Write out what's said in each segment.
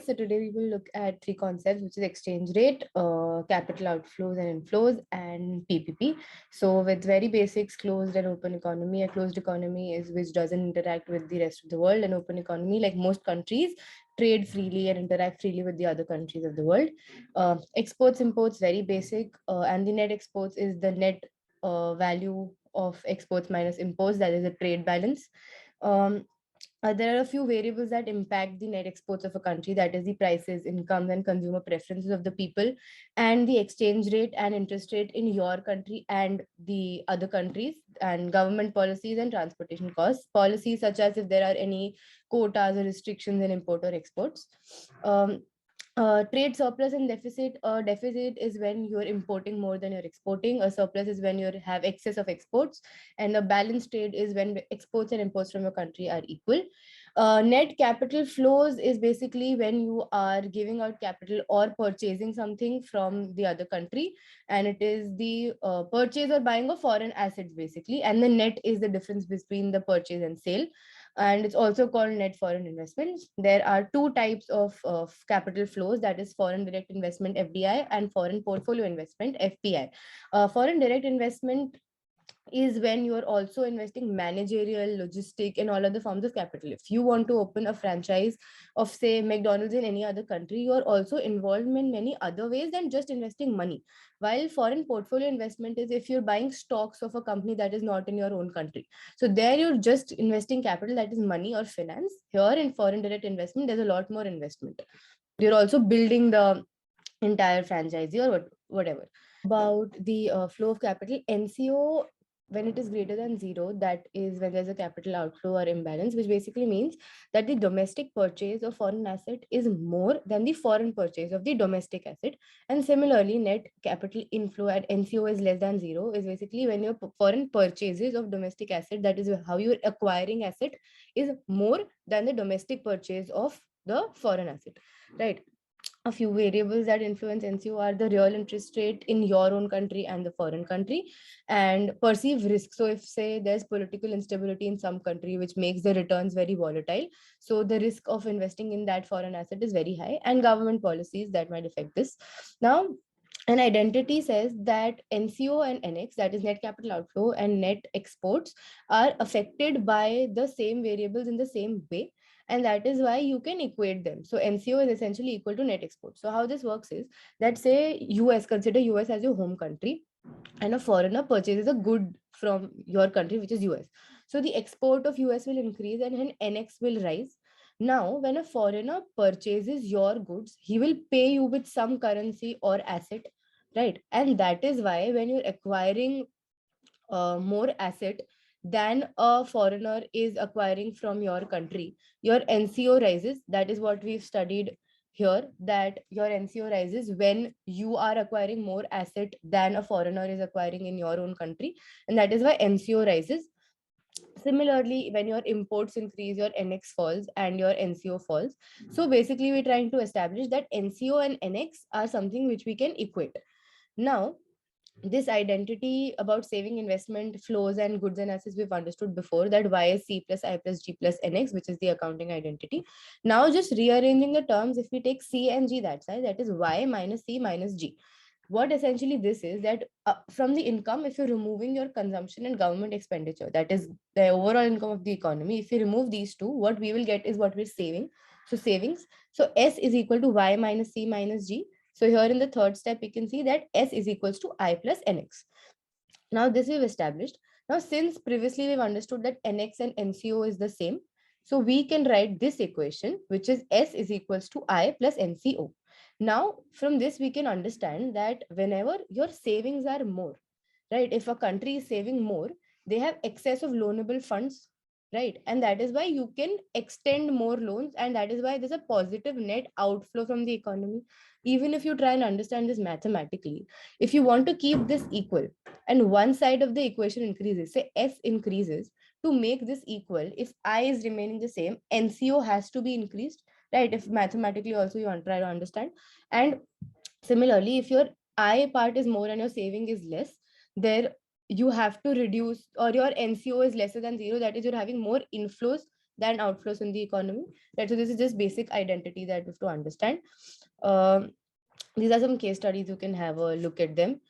So today we will look at three concepts, which is exchange rate, capital outflows and inflows, and PPP. So with very basics, closed and open economy. A closed economy is which doesn't interact with the rest of the world. An open economy, like most countries, trade freely and interact freely with the other countries of the world. Exports, imports, very basic, and the net exports is the net value of exports minus imports. That is a trade balance. Um, there are a few variables that impact the net exports of a country, that is the prices, incomes, and consumer preferences of the people, and the exchange rate and interest rate in your country and the other countries, and government policies and transportation costs. Policies such as if there are any quotas or restrictions in import or exports. Um, Trade surplus and deficit. Deficit is when you're importing more than you're exporting. A surplus is when you have excess of exports, and a balanced trade is when exports and imports from a country are equal. Net capital flows is basically when you are giving out capital or purchasing something from the other country, and it is the purchase or buying of foreign assets basically, and the net is the difference between the purchase and sale, and it's also called net foreign investments. There are two types of capital flows, that is foreign direct investment FDI and foreign portfolio investment FPI. Foreign direct investment is when you are also investing managerial, logistic, and all other forms of capital. If you want to open a franchise of, say, McDonald's in any other country, you are also involved in many other ways than just investing money. While foreign portfolio investment is if you're buying stocks of a company that is not in your own country. So there you're just investing capital, that is money or finance. Here in foreign direct investment, there's a lot more investment. You're also building the entire franchisee or whatever. About the flow of capital, NCO, when it is greater than zero, that is when there's a capital outflow or imbalance, which basically means that the domestic purchase of foreign asset is more than the foreign purchase of the domestic asset. And similarly, net capital inflow at NCO is less than zero, is basically when your foreign purchases of domestic asset, that is how you're acquiring asset, is more than the domestic purchase of the foreign asset, right? A few variables that influence NCO are the real interest rate in your own country and the foreign country, and perceived risk. So if, say, there's political instability in some country which makes the returns very volatile, so the risk of investing in that foreign asset is very high, and government policies that might affect this. Now, an identity says that NCO and NX, that is net capital outflow and net exports, are affected by the same variables in the same way, and that is why you can equate them. So NCO is essentially equal to net export. So how this works is that, say, US, consider US as your home country, and a foreigner purchases a good from your country, which is US. So the export of US will increase and then NX will rise. Now, when a foreigner purchases your goods, he will pay you with some currency or asset, right? And that is why when you're acquiring more asset than a foreigner is acquiring from your country, your NCO rises. That is what we've studied here, that your NCO rises when you are acquiring more asset than a foreigner is acquiring in your own country, and that is why NCO rises. Similarly, when your imports increase, your NX falls and your NCO falls. So basically, we're trying to establish that NCO and NX are something which we can equate. Now, this identity about saving, investment, flows, and goods and assets we've understood before, that Y is C plus I plus G plus NX, which is the accounting identity. Now just rearranging the terms, if we take C and G that side, that is Y minus C minus G. What essentially this is that from the income, if you're removing your consumption and government expenditure, that is the overall income of the economy, if you remove these two, what we will get is what we're saving. So savings. So S is equal to Y minus C minus G. So here in the third step, we can see that S is equals to I plus NX. Now this we've established. Now, since previously we've understood that NX and NCO is the same, so we can write this equation, which is S is equals to I plus NCO. Now, from this, we can understand that whenever your savings are more, right? If a country is saving more, they have excess of loanable funds, right? And that is why you can extend more loans, and that is why there's a positive net outflow from the economy. Even if you try and understand this mathematically, if you want to keep this equal and one side of the equation increases, say S increases, to make this equal, if I is remaining the same, NCO has to be increased, right? If mathematically also you want try to understand. And similarly, if your I part is more and your saving is less, there you have to reduce, or your NCO is lesser than zero, that is you're having more inflows than outflows in the economy, right? So this is just basic identity that we have to understand. Um, these are some case studies, you can have a look at them.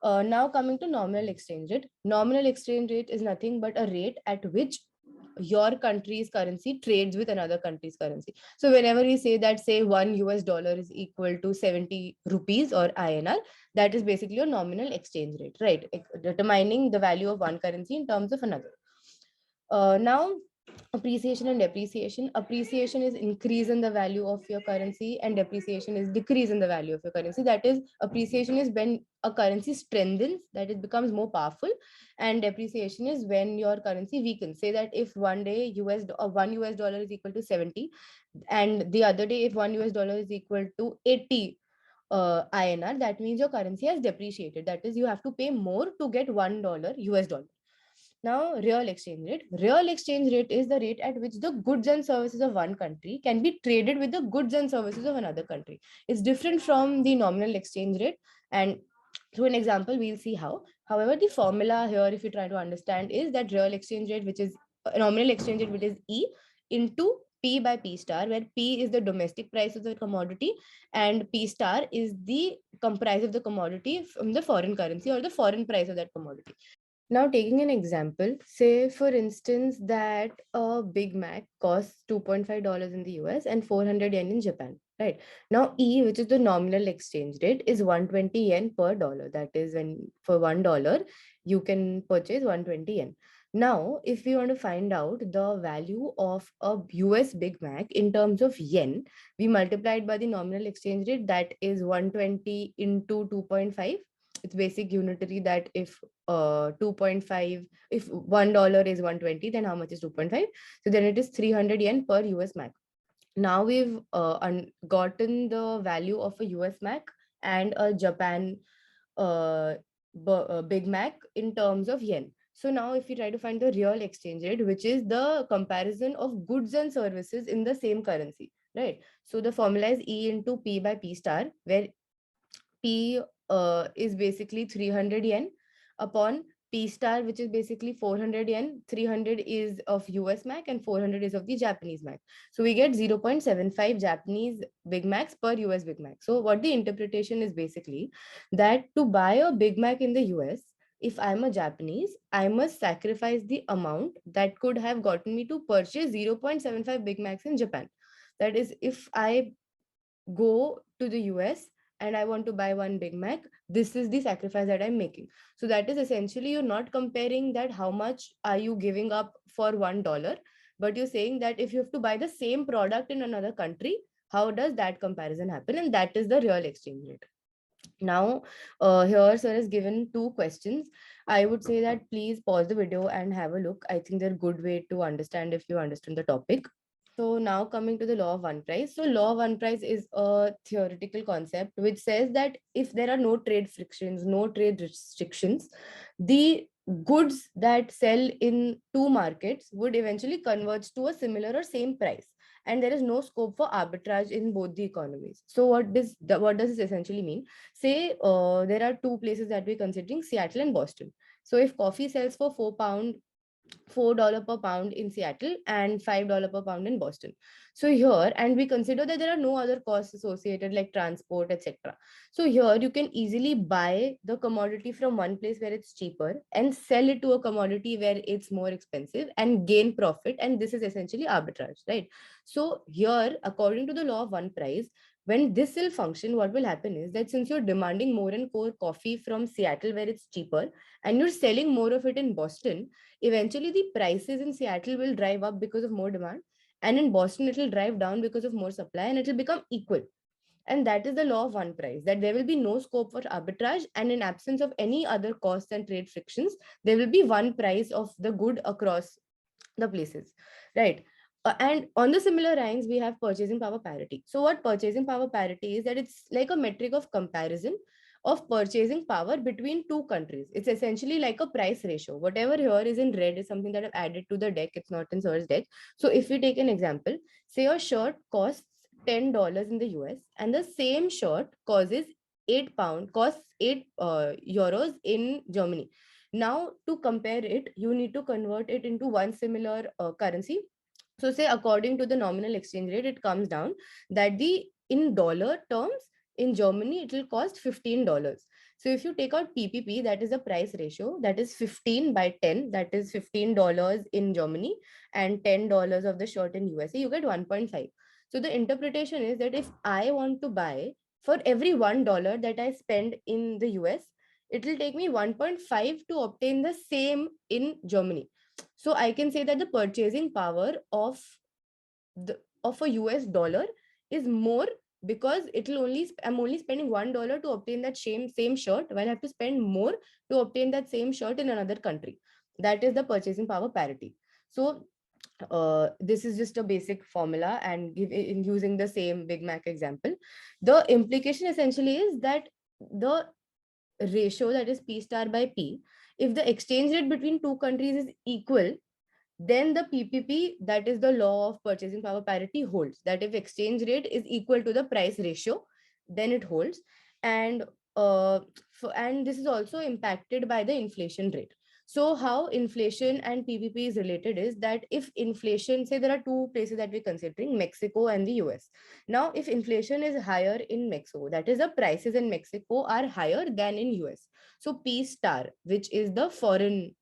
Now coming to nominal exchange rate. Nominal exchange rate is nothing but a rate at which your country's currency trades with another country's currency. So whenever we say that, say, $1 is equal to 70 rupees or INR, that is basically a nominal exchange rate, right? Determining the value of one currency in terms of another. Now, appreciation and depreciation. Appreciation is increase in the value of your currency, and depreciation is decrease in the value of your currency. That is, appreciation is when a currency strengthens, that it becomes more powerful, and depreciation is when your currency weakens. Say that if one day $1 is equal to 70, and the other day if $1 is equal to 80 INR, that means your currency has depreciated. That is, you have to pay more to get $1 US. Now, real exchange rate. Real exchange rate is the rate at which the goods and services of one country can be traded with the goods and services of another country. It's different from the nominal exchange rate. And through an example, we'll see how. However, the formula here, if you try to understand, is that real exchange rate, which is nominal exchange rate, which is E into P by P star, where P is the domestic price of the commodity and P star is the comprise of the commodity from the foreign currency or the foreign price of that commodity. Now, taking an example, say for instance that a Big Mac costs $2.5 in the US and 400 yen in Japan, right? Now, E, which is the nominal exchange rate, is 120 yen per dollar. That is, when for $1, you can purchase 120 yen. Now, if we want to find out the value of a US Big Mac in terms of yen, we multiply it by the nominal exchange rate, that is 120 into 2.5. It's basic unitary, that if 2.5, if $1 is 120, then how much is 2.5? So then it is 300 yen per US Mac. Now we've gotten the value of a US Mac and a Japan Big Mac in terms of yen. So now if we try to find the real exchange rate, which is the comparison of goods and services in the same currency, right? So the formula is E into P by P star, where P is basically 300 yen upon P star, which is basically 400 yen. 300 is of US Mac and 400 is of the Japanese Mac. So we get 0.75 Japanese Big Macs per US Big Mac. So what the interpretation is basically that to buy a Big Mac in the US, if I'm a Japanese, I must sacrifice the amount that could have gotten me to purchase 0.75 Big Macs in Japan. That is, if I go to the US and I want to buy one Big Mac, this is the sacrifice that I'm making. So that is essentially, you're not comparing that how much are you giving up for $1, but you're saying that if you have to buy the same product in another country, how does that comparison happen? And that is the real exchange rate. Now, here sir has given two questions. I would say that please pause the video and have a look. I think they're a good way to understand if you understand the topic. So now coming to the law of one price. So law of one price is a theoretical concept which says that if there are no trade frictions, no trade restrictions, the goods that sell in two markets would eventually converge to a similar or same price. And there is no scope for arbitrage in both the economies. So what does this essentially mean? Say there are two places that we're considering, Seattle and Boston. So if coffee sells for £4 $4 per pound in Seattle and $5 per pound in Boston. So here, and we consider that there are no other costs associated like transport, etc. So here you can easily buy the commodity from one place where it's cheaper and sell it to a commodity where it's more expensive and gain profit. And this is essentially arbitrage, right? So here, according to the law of one price, when this will function, what will happen is that since you're demanding more and more coffee from Seattle where it's cheaper and you're selling more of it in Boston, eventually the prices in Seattle will drive up because of more demand, and in Boston it will drive down because of more supply, and it will become equal. And that is the law of one price, that there will be no scope for arbitrage, and in absence of any other costs and trade frictions, there will be one price of the good across the places, right? And on the similar lines, we have purchasing power parity. So what purchasing power parity is, that it's like a metric of comparison of purchasing power between two countries. It's essentially like a price ratio. Whatever here is in red is something that I've added to the deck. It's not in Sir's deck. So if we take an example, say your shirt costs $10 in the US and the same shirt causes costs 8 euros in Germany. Now, to compare it, you need to convert it into one similar currency, So say according to the nominal exchange rate, it comes down that the in dollar terms in Germany it will cost $15. So if you take out PPP, that is the price ratio, that is 15 by 10, that is $15 in Germany and $10 of the shirt in USA, you get 1.5. So the interpretation is that if I want to buy for every $1 that I spend in the US, it will take me 1.5 to obtain the same in Germany. So I can say that the purchasing power of a US dollar is more, because it will only I'm only spending $1 to obtain that same shirt, while I have to spend more to obtain that same shirt in another country. That is the purchasing power parity. So this is just a basic formula, and in using the same Big Mac example, the implication essentially is that the ratio, that is P star by P, if the exchange rate between two countries is equal, then the PPP, that is the law of purchasing power parity, holds. That if exchange rate is equal to the price ratio, then it holds. And and this is also impacted by the inflation rate. So how inflation and PPP is related is that if inflation, say there are two places that we're considering, Mexico and the US. Now, if inflation is higher in Mexico, that is the prices in Mexico are higher than in US. So P star, which is the foreign,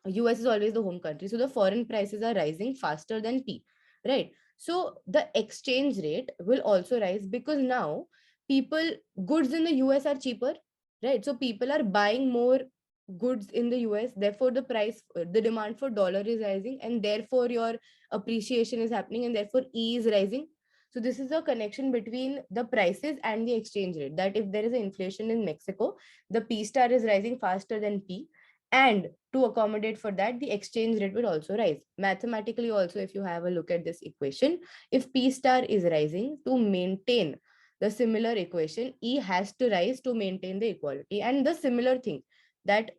US is always the home country. So the foreign prices are rising faster than P, right? So the exchange rate will also rise, because now people, goods in the US are cheaper, right? So people are buying more goods in the US. Therefore, the price, the demand for dollar is rising, and therefore your appreciation is happening, and therefore E is rising. So this is a connection between the prices and the exchange rate. That if there is an inflation in Mexico, the P star is rising faster than P, and to accommodate for that, the exchange rate will also rise. Mathematically also, if you have a look at this equation, if P star is rising, to maintain the similar equation, E has to rise to maintain the equality. And the similar thing, that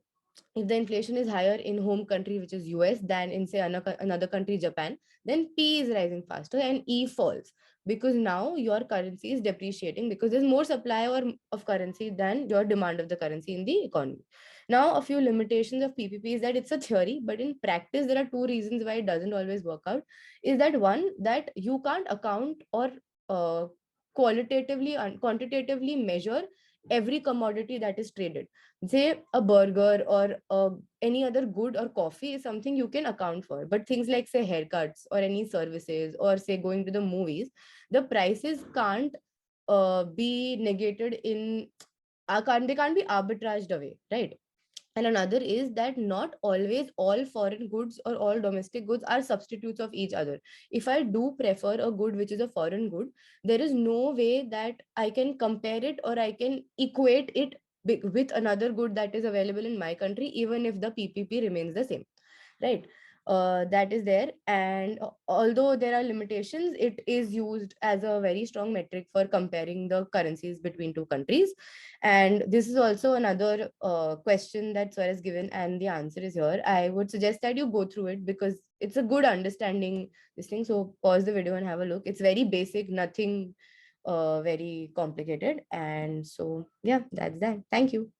if the inflation is higher in home country, which is US, than in say another country, Japan, then P is rising faster and E falls, because now your currency is depreciating, because there's more supply or of currency than your demand of the currency in the economy. Now, a few limitations of PPP is that it's a theory, but in practice there are two reasons why it doesn't always work out. Is that one, that you can't account or qualitatively and quantitatively measure every commodity that is traded. Say a burger or any other good or coffee is something you can account for, but things like say haircuts or any services or say going to the movies, the prices can't be negated in they can't be arbitraged away, right? And another is that not always all foreign goods or all domestic goods are substitutes of each other. If I do prefer a good which is a foreign good, there is no way that I can compare it or I can equate it with another good that is available in my country, even if the PPP remains the same, right? That is there. And although there are limitations, it is used as a very strong metric for comparing the currencies between two countries. And this is also another question that sir has given, and the answer is here. I would suggest that you go through it, because it's a good understanding this thing. So pause the video and have a look. It's very basic, nothing very complicated. And so yeah, that's that. Thank you.